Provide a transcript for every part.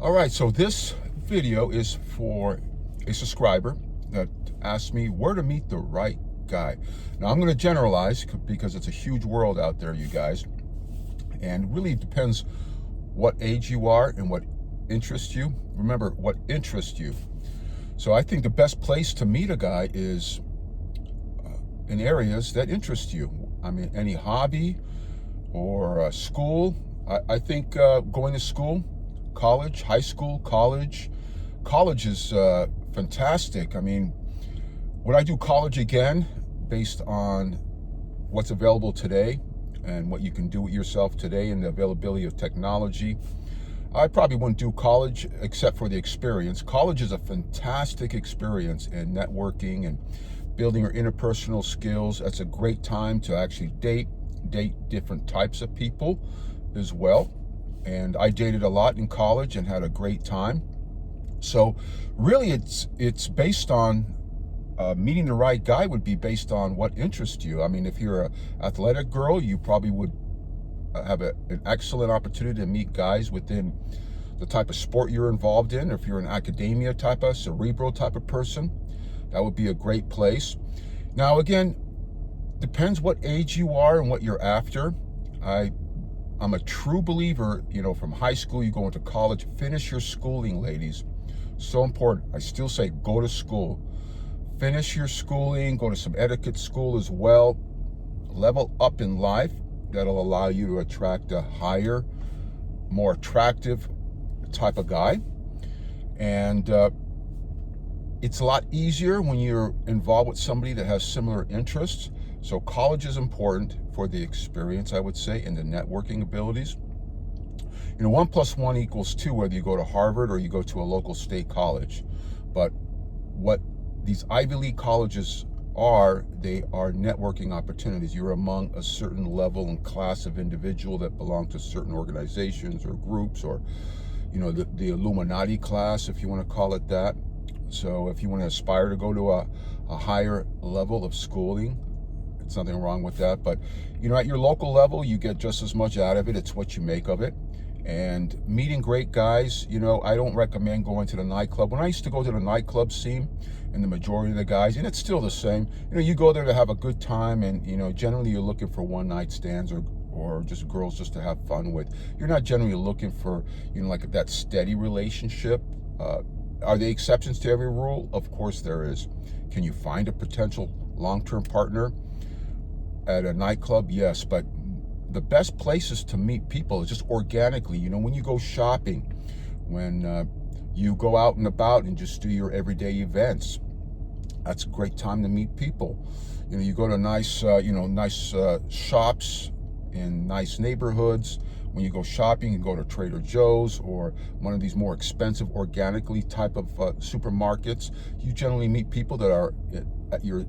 All right, so this video is for a subscriber that asked me where to meet the right guy. Now, I'm going to generalize because it's a huge world out there, you guys, and really depends what age you are and what interests you. Remember, what interests you. So I think the best place to meet a guy is in areas that interest you. I mean, any hobby or school. I think going to school, college, high school, college is fantastic. I mean, would I do college again based on what's available today and what you can do with yourself today and the availability of technology? I probably wouldn't do college except for the experience. College is a fantastic experience in networking and building your interpersonal skills. That's a great time to actually date different types of people as well. And I dated a lot in college and had a great time. So really it's based on meeting the right guy would be based on what interests you. I mean, if you're an athletic girl, you probably would have an excellent opportunity to meet guys within the type of sport you're involved in. If you're an academia type of cerebral type of person, that would be a great place. Now, again, depends what age you are and what you're after. I'm a true believer, from high school, you go into college, finish your schooling, ladies. So important. I still say go to school. Finish your schooling, go to some etiquette school as well. Level up in life. That'll allow you to attract a higher, more attractive type of guy. And it's a lot easier when you're involved with somebody that has similar interests. So college is important for the experience, I would say, and the networking abilities. 1 + 1 = 2, whether you go to Harvard or you go to a local state college. But what these Ivy League colleges are, they are networking opportunities. You're among a certain level and class of individual that belong to certain organizations or groups, or the Illuminati class, if you want to call it that. So if you want to aspire to go to a higher level of schooling, it's nothing wrong with that. But at your local level, you get just as much out of it. It's what you make of it. And meeting great guys, I don't recommend going to the nightclub. When I used to go to the nightclub scene, and the majority of the guys, and it's still the same, you go there to have a good time, and generally you're looking for one night stands or just girls just to have fun with. You're not generally looking for like that steady relationship. Are there exceptions to every rule? Of course there is. Can you find a potential long-term partner at a nightclub? Yes, but the best places to meet people is just organically. When you go shopping, when you go out and about and just do your everyday events, that's a great time to meet people. You go to nice shops in nice neighborhoods. When you go shopping, you go to Trader Joe's or one of these more expensive organically type of supermarkets. You generally meet people that are at your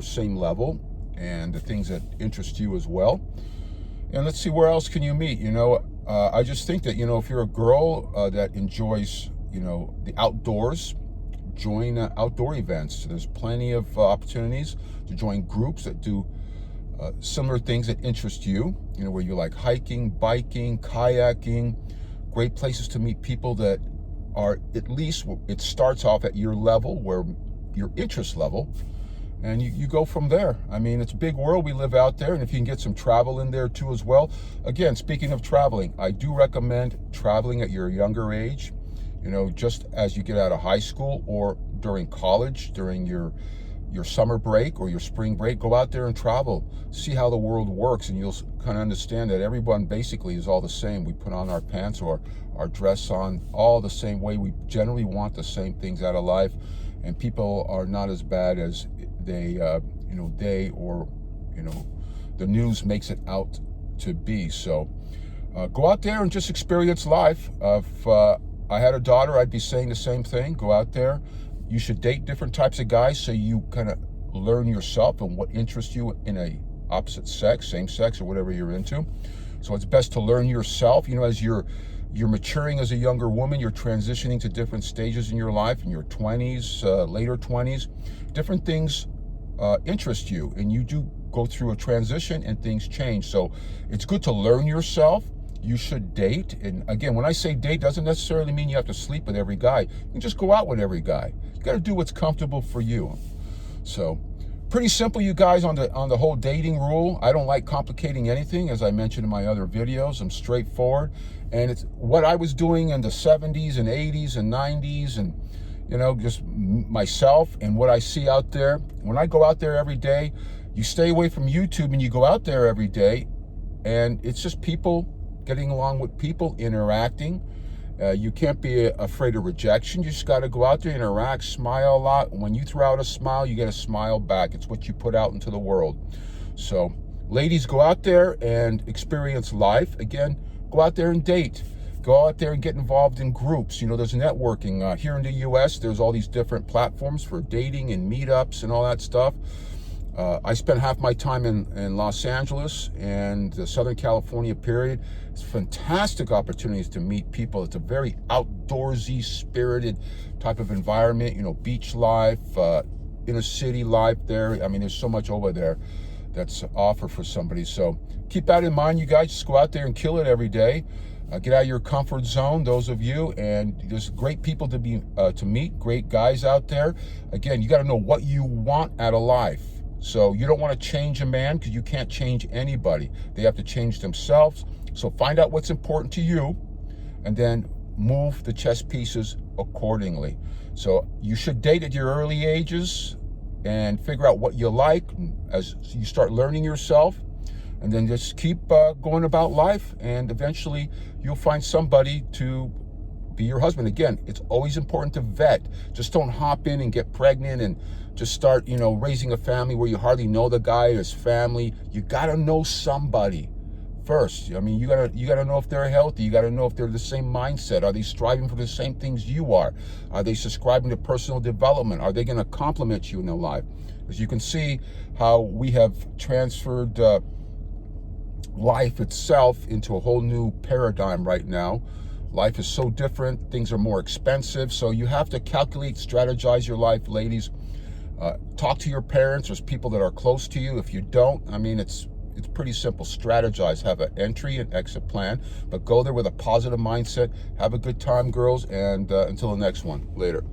same level and the things that interest you as well. And let's see, where else can you meet? I just think that, if you're a girl that enjoys, the outdoors, join outdoor events. So there's plenty of opportunities to join groups that do similar things that interest you, where you like hiking, biking, kayaking. Great places to meet people that are, at least it starts off at your level, where your interest level, and you go from there. I mean, it's a big world we live out there, and if you can get some travel in there too as well. Again, speaking of traveling, I do recommend traveling at your younger age, just as you get out of high school or during college, during your summer break or your spring break. Go out there and travel, see how the world works, and you'll kind of understand that everyone basically is all the same. We put on our pants or our dress on all the same way. We generally want the same things out of life, and people are not as bad as the news makes it out to be. So go out there and just experience life. If I had a daughter, I'd be saying the same thing. Go out there. You should date different types of guys so you kind of learn yourself and what interests you in a opposite sex, same sex, or whatever you're into. So it's best to learn yourself. As you're maturing as a younger woman, you're transitioning to different stages in your life, in your 20s, later 20s. Different things interest you, and you do go through a transition and things change. So it's good to learn yourself. you should date. And again, when I say date, doesn't necessarily mean you have to sleep with every guy. You can just go out with every guy. You got to do what's comfortable for you. So pretty simple, you guys, on the whole dating rule. I don't like complicating anything, as I mentioned in my other videos. I'm straightforward, and it's what I was doing in the 70s and 80s and 90s, and just myself and what I see out there. When I go out there every day, you stay away from YouTube and you go out there every day, and it's just people getting along with people, interacting. You can't be afraid of rejection. You just got to go out there, interact, smile a lot. When you throw out a smile, you get a smile back. It's what you put out into the world. So, ladies, go out there and experience life. Again, go out there and date. Go out there and get involved in groups. There's networking. Here in the U.S., there's all these different platforms for dating and meetups and all that stuff. I spent half my time in Los Angeles and the Southern California period. It's fantastic opportunities to meet people. It's a very outdoorsy, spirited type of environment. Beach life, inner city life there. I mean, there's so much over there that's offered for somebody. So keep that in mind, you guys. Just go out there and kill it every day. Get out of your comfort zone, those of you, and there's great people to meet, great guys out there. Again, you got to know what you want out of life. So you don't want to change a man, because you can't change anybody. They have to change themselves. So find out what's important to you, and then move the chess pieces accordingly. So you should date at your early ages and figure out what you like as you start learning yourself, and then just keep going about life, and eventually you'll find somebody to be your husband. Again, it's always important to vet. Just don't hop in and get pregnant and just start, raising a family where you hardly know the guy, his family. You got to know somebody first. I mean, you got to know if they're healthy. You got to know if they're the same mindset. Are they striving for the same things you are? Are they subscribing to personal development? Are they going to compliment you in their life? As you can see how we have transferred life itself into a whole new paradigm right now. Life is so different. Things are more expensive. So you have to calculate, strategize your life, ladies. Talk to your parents. There's people that are close to you. If you don't, I mean, it's pretty simple. Strategize. Have an entry and exit plan, but go there with a positive mindset. Have a good time, girls, and until the next one. Later.